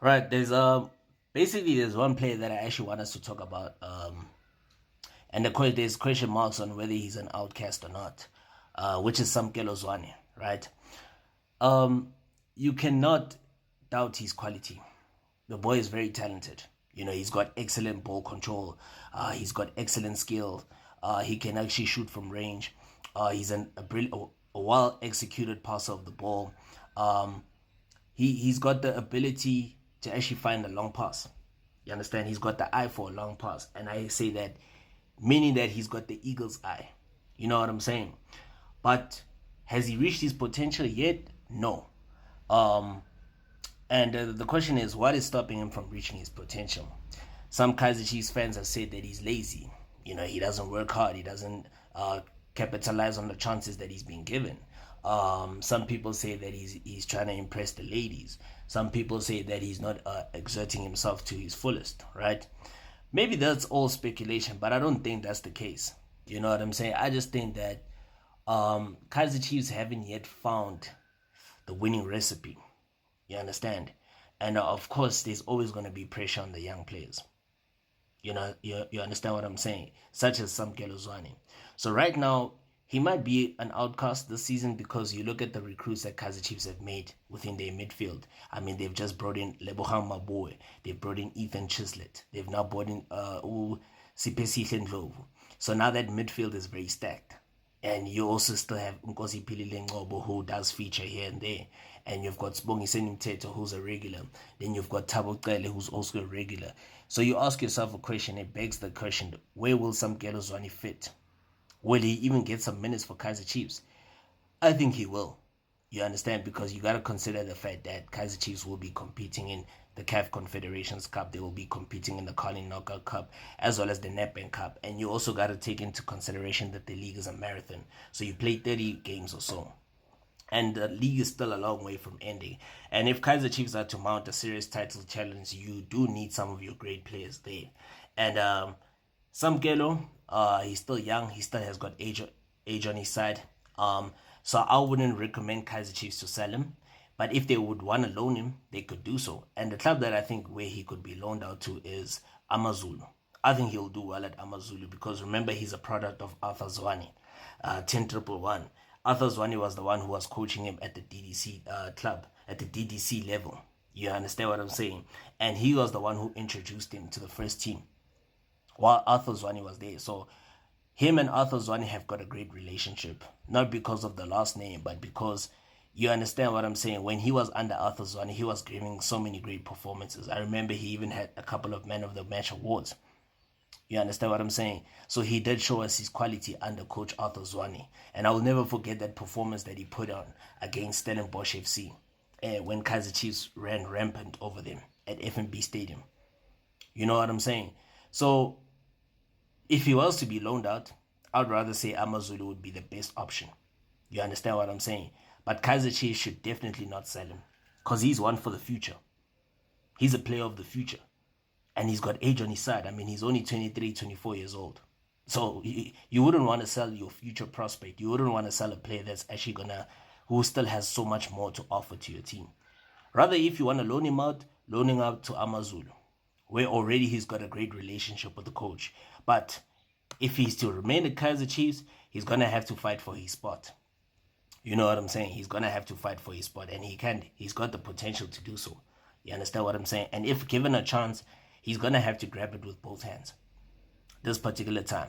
Right. Basically there's one player that I actually want us to talk about. And there's question marks on whether he's an outcast or not. Which is Samkelo Zwane, right? Um, you cannot doubt his quality. The boy is very talented. You know, he's got excellent ball control. He's got excellent skill. He can actually shoot from range. He's a well executed passer of the ball. Um, he's got the ability to actually find a long pass. You understand? He's got the eye for a long pass, and I say that meaning that he's got the eagle's eye. You know what I'm saying? But has he reached his potential yet? No. Um, and the question is, what is stopping him from reaching his potential? Some Kaiser Chiefs fans have said that he's lazy. You know, he doesn't work hard. He doesn't capitalize on the chances that he's been given. Some people say that he's trying to impress the ladies. Some people say that he's not exerting himself to his fullest. Right? Maybe that's all speculation, but I don't think that's the case. You know what I'm saying? I just think that Kaiser Chiefs haven't yet found the winning recipe. You understand? And of course, there's always going to be pressure on the young players. You know, you understand what I'm saying? Such as Sam Zwane. So right now, he might be an outcast this season because you look at the recruits that Kaiser Chiefs have made within their midfield. I mean, they've just brought in Lebohang Maboe. They've brought in Ethan Chislett. They've now brought in Sipesihle Ndlovu. So now that midfield is very stacked. And you also still have Nkosi Pilile Ngobo, who does feature here and there. And you've got Sibongiseni Mteto, who's a regular. Then you've got Thabo Cele, who's also a regular. So you ask yourself a question, it begs the question, where will Samkelo Zwane fit? Will he even get some minutes for Kaiser Chiefs? I think he will. You understand? Because you got to consider the fact that Kaiser Chiefs will be competing in the CAF Confederations Cup. They will be competing in the Carling Knockout Cup as well as the Nedbank Cup. And you also got to take into consideration that the league is a marathon. So you play 30 games or so. And the league is still a long way from ending. And if Kaiser Chiefs are to mount a serious title challenge, you do need some of your great players there. And Samkelo, he's still young. He still has got age on his side. So I wouldn't recommend Kaiser Chiefs to sell him. But if they would want to loan him, they could do so. And the club that I think where he could be loaned out to is AmaZulu. I think he'll do well at AmaZulu because remember he's a product of Arthur Zwane, 10-111. Arthur Zwane was the one who was coaching him at the DDC club, at the DDC level. You understand what I'm saying? And he was the one who introduced him to the first team while Arthur Zwane was there. So him and Arthur Zwane have got a great relationship, not because of the last name, but because you understand what I'm saying. When he was under Arthur Zwane, he was giving so many great performances. I remember he even had a couple of Man of the Match awards. You understand what I'm saying? So he did show us his quality under Coach Arthur Zwane. And I will never forget that performance that he put on against Stellenbosch FC when Kaiser Chiefs ran rampant over them at FNB Stadium. You know what I'm saying? So if he was to be loaned out, I'd rather say AmaZulu would be the best option. You understand what I'm saying? But Kaiser Chiefs should definitely not sell him because he's one for the future. He's a player of the future. And he's got age on his side. I mean, he's only 23, 24 years old. So you wouldn't want to sell your future prospect. You wouldn't want to sell a player that's actually who still has so much more to offer to your team. Rather, if you want to loan him out to AmaZulu, where already he's got a great relationship with the coach. But if he's to remain at Kaiser Chiefs, he's going to have to fight for his spot. You know what I'm saying? He's going to have to fight for his spot, and he can. He's got the potential to do so. You understand what I'm saying? And if given a chance, he's going to have to grab it with both hands this particular time.